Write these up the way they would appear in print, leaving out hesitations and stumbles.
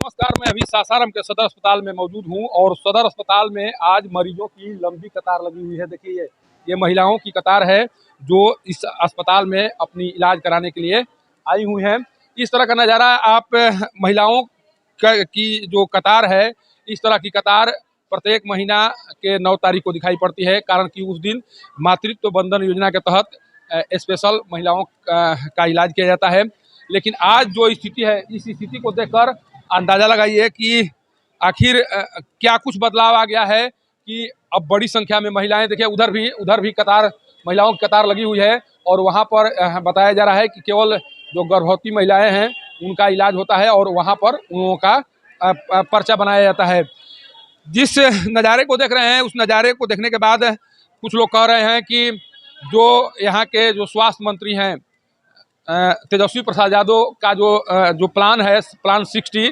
नमस्कार। मैं अभी सासाराम के सदर अस्पताल में मौजूद हूं और सदर अस्पताल में आज मरीजों की लंबी कतार लगी हुई है। देखिए ये महिलाओं की कतार है जो इस अस्पताल में अपनी इलाज कराने के लिए आई हुई हैं। इस तरह का नज़ारा आप महिलाओं की जो कतार है, इस तरह की कतार प्रत्येक महीना के 9 तारीख को दिखाई पड़ती है, कारण कि उस दिन मातृत्व बंधन योजना के तहत स्पेशल महिलाओं का इलाज किया जाता है। लेकिन आज जो स्थिति है, इस स्थिति को देखकर अंदाजा लगाइए कि आखिर क्या कुछ बदलाव आ गया है कि अब बड़ी संख्या में महिलाएं, देखिए उधर भी कतार, महिलाओं की कतार लगी हुई है और वहां पर बताया जा रहा है कि केवल जो गर्भवती महिलाएं हैं उनका इलाज होता है और वहां पर उन का पर्चा बनाया जाता है। जिस नज़ारे को देख रहे हैं, उस नज़ारे को देखने के बाद कुछ लोग कह रहे हैं कि जो यहाँ के जो स्वास्थ्य मंत्री हैं तेजस्वी प्रसाद यादव का जो प्लान है, प्लान 60,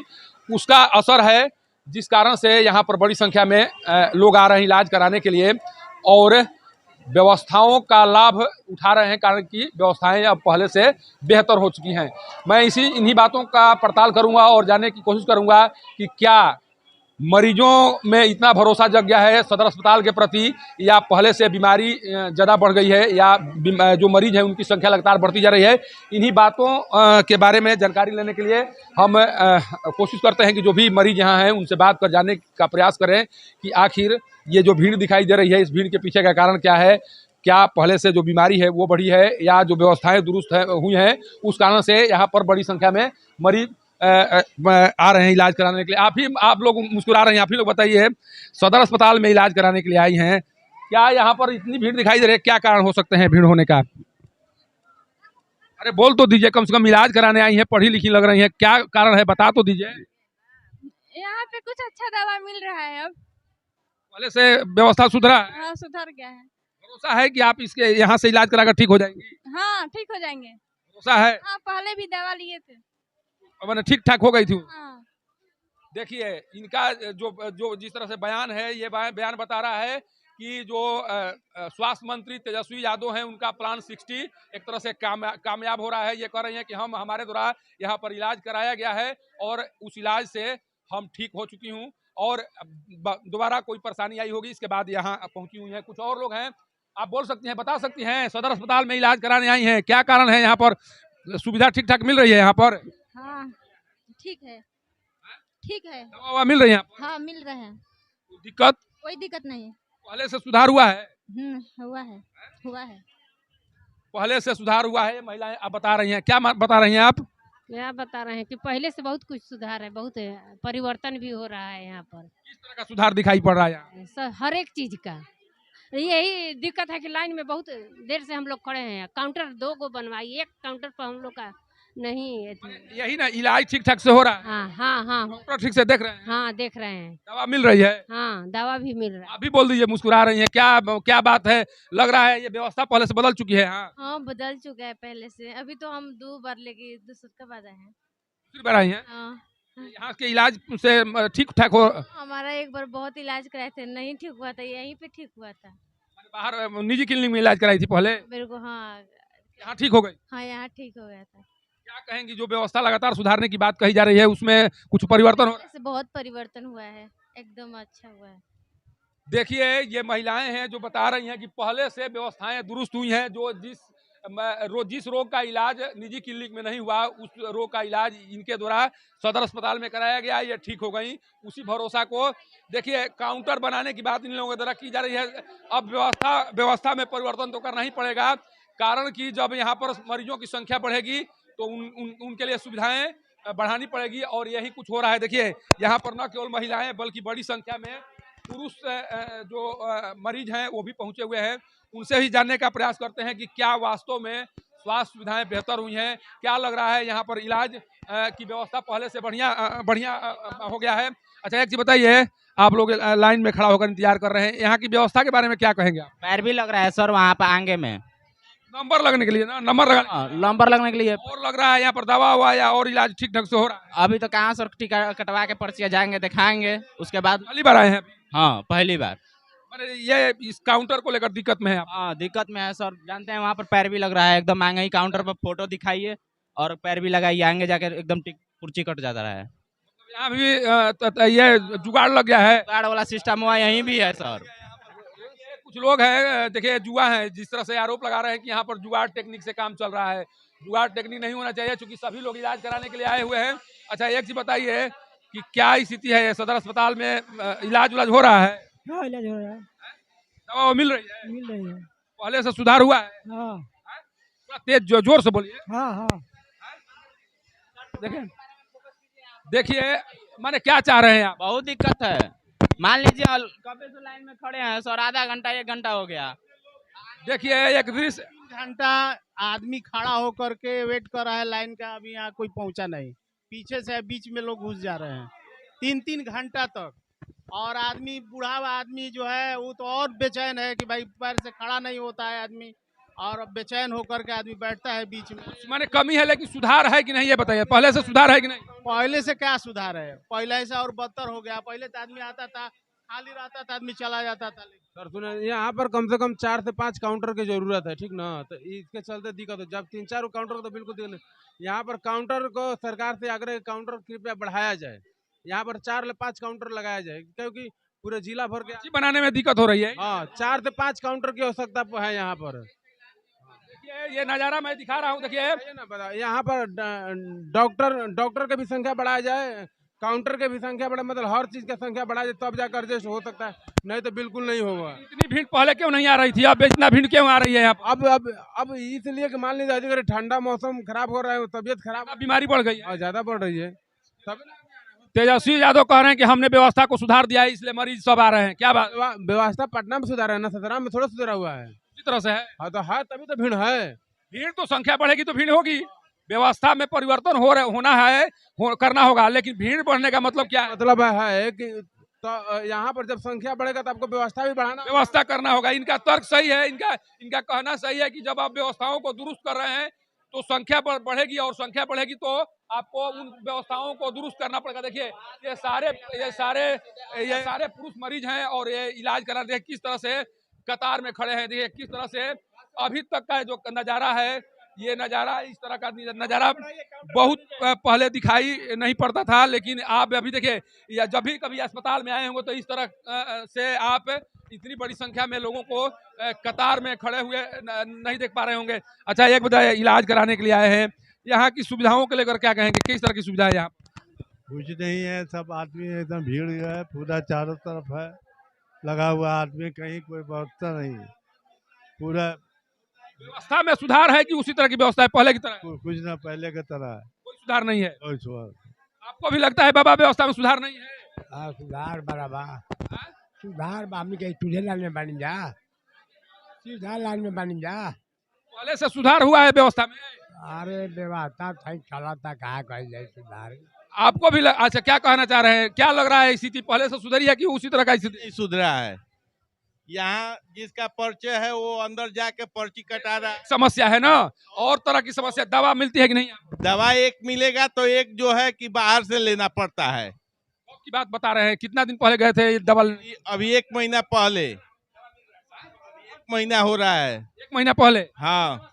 उसका असर है, जिस कारण से यहाँ पर बड़ी संख्या में लोग आ रहे हैं इलाज कराने के लिए और व्यवस्थाओं का लाभ उठा रहे हैं, कारण कि व्यवस्थाएं अब पहले से बेहतर हो चुकी हैं। मैं इन्हीं बातों का पड़ताल करूंगा और जानने की कोशिश करूंगा कि क्या मरीजों में इतना भरोसा जग गया है सदर अस्पताल के प्रति, या पहले से बीमारी ज़्यादा बढ़ गई है, या जो मरीज हैं उनकी संख्या लगातार बढ़ती जा रही है। इन्हीं बातों के बारे में जानकारी लेने के लिए हम कोशिश करते हैं कि जो भी मरीज यहाँ हैं उनसे बात कर जानने का प्रयास करें कि आखिर ये जो भीड़ दिखाई दे रही है, इस भीड़ के पीछे का कारण क्या है। क्या पहले से जो बीमारी है वो बढ़ी है, या जो व्यवस्थाएँ दुरुस्त हुई हैं उस कारण से यहाँ पर बड़ी संख्या में मरीज आ रहे हैं इलाज कराने के लिए। आप लोग मुस्कुरा रहे हैं, आप ही लोग बताइए, सदर अस्पताल में इलाज कराने के लिए आई हैं, क्या यहाँ पर इतनी भीड़ दिखाई दे रही है? क्या कारण हो सकते हैं भीड़ होने का? अरे बोल तो दीजिए, कम से कम इलाज कराने आई हैं, पढ़ी लिखी लग रही हैं, क्या कारण है बता तो दीजिए। यहाँ पे कुछ अच्छा दवा मिल रहा है, अब पहले से व्यवस्था सुधरा है? हाँ, सुधर गया है। भरोसा है कि आप इसके यहाँ से इलाज कराकर ठीक हो जाएंगी? हाँ, ठीक हो जाएंगे। भरोसा है? हाँ, पहले भी दवा लिए थे। मैंने ठीक ठाक हो गई थी? हाँ। देखिए इनका जो जिस तरह से बयान है, ये बयान बता रहा है कि जो स्वास्थ्य मंत्री तेजस्वी यादव हैं उनका प्लान 60 एक तरह से कामयाब हो रहा है। ये कह रही हैं कि हमारे द्वारा यहाँ पर इलाज कराया गया है और उस इलाज से हम ठीक हो चुकी हूँ और दोबारा कोई परेशानी आई होगी इसके बाद यहाँ पहुँची हुई है। कुछ और लोग हैं, आप बोल सकती हैं, बता सकती हैं, सदर अस्पताल में इलाज कराने आई हैं, क्या कारण है? यहाँ पर सुविधा ठीक ठाक मिल रही है? यहाँ पर हाँ, ठीक है, ठीक है। दवा मिल रही है? हाँ, मिल रहे हैं। दिक्कत? कोई दिक्कत नहीं। पहले से सुधार हुआ है? हुआ है, हुआ है। पहले से सुधार हुआ है। महिलाएं आप बता रही हैं, क्या बता रही हैं आप? क्या बता रहे हैं कि पहले से बहुत कुछ सुधार है, बहुत परिवर्तन भी हो रहा है यहाँ पर। किस तरह का सुधार दिखाई पड़ रहा है यहाँ? हर एक चीज का। यही दिक्कत है कि लाइन में बहुत देर से हम लोग खड़े हैं, काउंटर 2 को बनवाई, एक काउंटर पर हम लोग का नहीं। यही ना, इलाज ठीक ठाक से हो रहा है? हाँ हाँ हाँ, डॉक्टर ठीक से देख रहे हैं? हाँ देख रहे हैं। दवा मिल रही है? हाँ, दवा भी मिल रहा है। आप भी बोल दीजिए, मुस्कुरा रही हैं, क्या बात है? लग रहा है ये व्यवस्था पहले से बदल चुकी है। हाँ, बदल चुका है पहले से। अभी तो हम 2 बार लेके दूसरा बार आए हैं। दूसरी बार आई हैं? हाँ। यहाँ के इलाज से ठीक ठाक हो? हमारा एक बार बहुत इलाज कराए थे, नहीं ठीक हुआ था, यहीं पे ठीक हुआ था। बाहर निजी क्लिनिक में इलाज कराई थी पहले? मेरे को, हाँ। यहाँ ठीक हो गई? हाँ, यहाँ ठीक हो गया था। क्या कहेंगी, जो व्यवस्था लगातार सुधारने की बात कही जा रही है उसमें कुछ परिवर्तन हो रहा है? बहुत परिवर्तन हुआ है, एकदम अच्छा हुआ है। देखिए ये महिलाएं हैं जो बता रही हैं कि पहले से व्यवस्थाएं दुरुस्त हुई हैं। जिस रोग का इलाज निजी क्लिनिक में नहीं हुआ, उस रोग का इलाज इनके द्वारा सदर अस्पताल में कराया गया, ये ठीक हो गई। उसी भरोसा को देखिए, काउंटर बनाने की बात इन लोगों के द्वारा की जा रही है। अब व्यवस्था में परिवर्तन तो करना ही पड़ेगा, कारण कि जब यहाँ पर मरीजों की संख्या बढ़ेगी तो उनके लिए सुविधाएं बढ़ानी पड़ेगी और यही कुछ हो रहा है। देखिए यहाँ पर न केवल महिलाएं बल्कि बड़ी संख्या में पुरुष जो मरीज हैं वो भी पहुंचे हुए हैं। उनसे ही जानने का प्रयास करते हैं कि क्या वास्तव में स्वास्थ्य सुविधाएं बेहतर हुई हैं, क्या लग रहा है यहाँ पर इलाज की व्यवस्था पहले से बढ़िया हो गया है। अच्छा एक चीज बताइए, आप लोग लाइन में खड़ा होकर इंतजार कर रहे हैं, यहाँ की व्यवस्था के बारे में क्या कहेंगे आप? पैर भी लग रहा है सर वहाँ पर आगे में, नंबर लगने के लिए ना, नंबर लगने के लिए। और लग रहा है यहाँ पर दवा हुआ या और इलाज ठीक ढंग से हो रहा है? अभी तो कहाँ सर, टीका कटवा के पर्चियाँ जाएंगे, दिखाएंगे, उसके बाद। पहली बार आए हैं अभी? हाँ, पहली बार। ये इस काउंटर को लेकर दिक्कत में है आप? हाँ, दिक्कत में है सर, जानते हैं वहाँ पर पैर भी लग रहा है, एकदम आगे ही काउंटर पर फोटो दिखाइए और पैर भी लगाइए, आगे जाकर एकदम पर्ची कट जाता रहा है। यहाँ भी ये जुगाड़ लग गया है। कार्ड वाला सिस्टम हुआ यहीं भी है सर। कुछ लोग हैं देखिए जुआ है, जिस तरह से आरोप लगा रहे हैं कि यहाँ पर जुगाड़ टेक्निक से काम चल रहा है। जुगाड़ टेक्निक नहीं होना चाहिए, क्योंकि सभी लोग इलाज कराने के लिए आए हुए हैं। अच्छा, एक चीज बताइए कि क्या स्थिति है सदर अस्पताल में, इलाज उलाज हो रहा है? हाँ, इलाज हो रहा है, दवा मिल रही है? मिल रही है। पहले से सुधार हुआ है? हाँ थोड़ा तेज जोर से बोलिए। हाँ हाँ। देखिए देखिए, माने क्या चाह रहे हैं आप? बहुत दिक्कत है। मान लीजिए कब से लाइन में खड़े हैं सर, आधा घंटा 1 घंटा हो गया। देखिए एक दृश्य, घंटा आदमी खड़ा होकर के वेट कर रहा है लाइन का, अभी यहाँ कोई पहुंचा नहीं। पीछे से बीच में लोग घुस जा रहे हैं 3-3 घंटा तक। और आदमी, बूढ़ा आदमी जो है वो तो और बेचैन है कि भाई पैर से खड़ा नहीं होता है आदमी, और अब बेचैन होकर के आदमी बैठता है बीच में। माने कमी है, लेकिन सुधार है कि नहीं ये बताइए। पहले से सुधार है कि नहीं? पहले से क्या सुधार है, पहले से और बदतर हो गया। पहले तो आदमी आता था, खाली रहता था, आदमी चला जाता था। सर सुने, यहाँ पर कम से कम 4 से 5 काउंटर की जरूरत है, ठीक ना? तो इसके चलते दिक्कत हो, जब 3-4 काउंटर तो बिल्कुल दिक्कत नहीं। यहाँ पर काउंटर को सरकार से आग्रह, काउंटर कृपया बढ़ाया जाए, यहाँ पर 4 से 5 काउंटर लगाया जाए, क्योंकि पूरे जिला भर के बनाने में दिक्कत हो रही है। हाँ, 4 से 5 काउंटर की आवश्यकता है यहाँ पर। ये नजारा मैं दिखा रहा हूँ, देखिए ना बता, यहाँ पर डॉक्टर की भी संख्या बढ़ाया जाए, काउंटर के भी संख्या बढ़ा, मतलब हर चीज की संख्या बढ़ा जाए, तब जाकर एडजस्ट हो सकता है, नहीं तो बिल्कुल नहीं होगा। इतनी भीड़ पहले क्यों नहीं आ रही थी, अब इतना भीड़ क्यों आ रही है यहाँ? अब इसलिए कि मान लीजिए अधिकारी ठंडा मौसम खराब हो रहा है, तबियत खराब, बीमारी बढ़ गई है, ज्यादा बढ़ रही है। तेजस्वी यादव कह रहे हैं कि हमने व्यवस्था को सुधार दिया है, इसलिए मरीज सब आ रहे हैं। क्या बात? व्यवस्था पटना में सुधारा है ना, सतरा में थोड़ा सुधारा हुआ है। इस तरह से है। हाँ तो है, तभी तो भीड़ है। भीड़ तो संख्या बढ़ेगी तो भीड़ होगी। व्यवस्था में परिवर्तन होना है, करना होगा, लेकिन भीड़ बढ़ने का मतलब क्या है? मतलब है कि तो यहाँ पर जब संख्या बढ़ेगा तो आपको व्यवस्था भी बढ़ाना, व्यवस्था करना होगा। इनका तर्क सही है, इनका कहना सही है कि जब आप व्यवस्थाओं को दुरुस्त कर रहे हैं तो संख्या बढ़ेगी, और संख्या बढ़ेगी तो आपको उन व्यवस्थाओं को दुरुस्त करना पड़ेगा। देखिए ये सारे पुरुष मरीज हैं और ये इलाज करा, देखिए किस तरह से कतार में खड़े हैं। देखिए किस तरह से अभी तक का जो नज़ारा है, ये नज़ारा, इस तरह का नज़ारा बहुत पहले दिखाई नहीं पड़ता था, लेकिन आप अभी देखिए, या जब भी कभी अस्पताल में आए होंगे तो इस तरह से आप इतनी बड़ी संख्या में लोगों को कतार में खड़े हुए नहीं देख पा रहे होंगे। अच्छा, एक बताइए, इलाज कराने के लिए आए हैं, यहाँ की सुविधाओं को लेकर क्या कहेंगे? किस तरह की सुविधा है यहाँ? कुछ नहीं है, सब आदमी एकदम भीड़ है, पूरा चारों तरफ है लगा हुआ आदमी, कहीं कोई व्यवस्था नहीं है। पूरा व्यवस्था में सुधार है कि उसी तरह की व्यवस्था है पहले की तरह? कुछ ना पहले की तरह है, कोई सुधार नहीं है। कोई सुधार। आपको भी लगता है बाबा व्यवस्था में सुधार नहीं है? हाँ, सुधार बराबर, सुधार बामी के तुझे लाल में बन जा, सीधा लाल में बन जा। पहले से सुधार हुआ है व्यवस्था में? अरे व्यवस्था सही चला था, कहा कही जाए सुधार। आपको भी अच्छा, क्या कहना चाह रहे हैं? क्या लग रहा है स्थिति पहले से सुधरी है कि उसी तरह का स्थिति? सुधरा है। यहाँ जिसका पर्चे है वो अंदर जाके पर्ची कटा रहा है। समस्या है ना, और तरह की समस्या। दवा मिलती है कि नहीं? दवा एक मिलेगा तो एक जो है कि बाहर से लेना पड़ता है। की बात बता रहे हैं, कितना दिन पहले गए थे डबल? अभी 1 महीना पहले, 1 महीना हो रहा है। 1 महीना पहले? हाँ।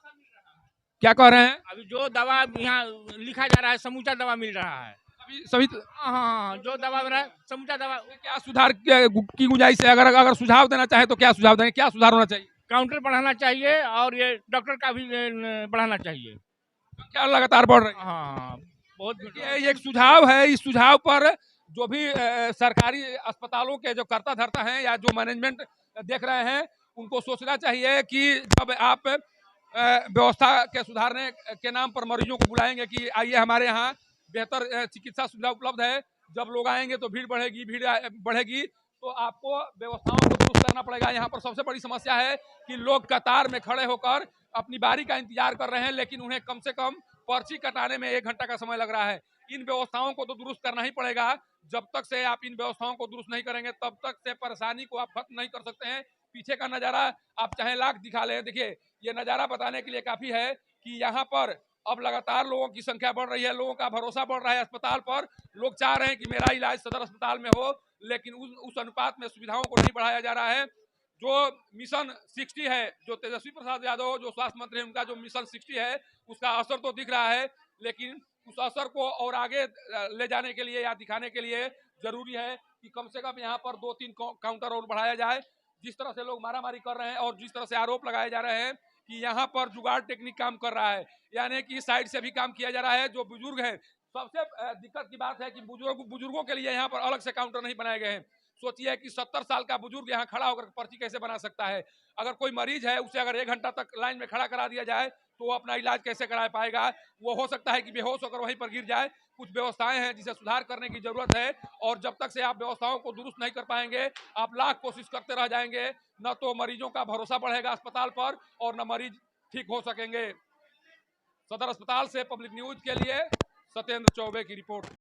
क्या कह रहे हैं? अभी जो दवा यहाँ लिखा जा रहा है, समूचा दवा मिल रहा है सभी। हाँ, जो दवा मिल रहा है समूचा दवा। क्या सुधार की गुंजाइश है? अगर सुझाव देना चाहे तो क्या सुझाव देंगे? क्या सुधार होना चाहिए? काउंटर बढ़ाना चाहिए और ये डॉक्टर का भी बढ़ाना चाहिए। क्या लगातार बढ़ रही है? हाँ, बहुत। ये एक सुझाव है। इस सुझाव पर जो भी सरकारी अस्पतालों के जो कर्ता धर्ता हैं या जो मैनेजमेंट देख रहे हैं, उनको सोचना चाहिए कि जब आप व्यवस्था के सुधारने के नाम पर मरीजों को बुलाएंगे कि आइए हमारे यहाँ बेहतर चिकित्सा सुविधा उपलब्ध है, जब लोग आएंगे तो भीड़ बढ़ेगी तो आपको व्यवस्थाओं को दुरुस्त करना पड़ेगा। यहाँ पर सबसे बड़ी समस्या है कि लोग कतार में खड़े होकर अपनी बारी का इंतजार कर रहे हैं, लेकिन उन्हें कम से कम पर्ची कटाने में 1 घंटा का समय लग रहा है। इन व्यवस्थाओं को तो दुरुस्त करना ही पड़ेगा। जब तक से आप इन व्यवस्थाओं को दुरुस्त नहीं करेंगे, तब तक से परेशानी को आप खत्म नहीं कर सकते हैं। पीछे का नज़ारा आप चाहे लाख दिखा ले, देखिए ये नज़ारा बताने के लिए काफ़ी है कि यहाँ पर अब लगातार लोगों की संख्या बढ़ रही है, लोगों का भरोसा बढ़ रहा है अस्पताल पर। लोग चाह रहे हैं कि मेरा इलाज सदर अस्पताल में हो, लेकिन उस अनुपात में सुविधाओं को नहीं बढ़ाया जा रहा है। जो मिशन 60 है, जो तेजस्वी प्रसाद यादव जो स्वास्थ्य मंत्री हैं, उनका जो मिशन 60 है, उसका असर तो दिख रहा है, लेकिन उस असर को और आगे ले जाने के लिए या दिखाने के लिए जरूरी है कि कम से कम यहाँ पर 2-3 काउंटर और बढ़ाया जाए। जिस तरह से लोग मारामारी कर रहे हैं और जिस तरह से आरोप लगाए जा रहे हैं कि यहाँ पर जुगाड़ टेक्निक काम कर रहा है, यानी कि साइड से भी काम किया जा रहा है। जो बुजुर्ग हैं, सबसे दिक्कत की बात है कि बुजुर्गों के लिए यहाँ पर अलग से काउंटर नहीं बनाए गए हैं। सोचिए कि 70 साल का बुजुर्ग यहाँ खड़ा होकर पर्ची कैसे बना सकता है। अगर कोई मरीज है, उसे अगर 1 घंटा तक लाइन में खड़ा करा दिया जाए तो वो अपना इलाज कैसे करा पाएगा। वो हो सकता है कि बेहोश होकर वहीं पर गिर जाए। कुछ व्यवस्थाएं हैं जिसे सुधार करने की जरूरत है, और जब तक से आप व्यवस्थाओं को दुरुस्त नहीं कर पाएंगे, आप लाख कोशिश करते रह जाएंगे, न तो मरीजों का भरोसा बढ़ेगा अस्पताल पर और न मरीज ठीक हो सकेंगे। सदर अस्पताल से पब्लिक न्यूज के लिए सत्येंद्र चौबे की रिपोर्ट।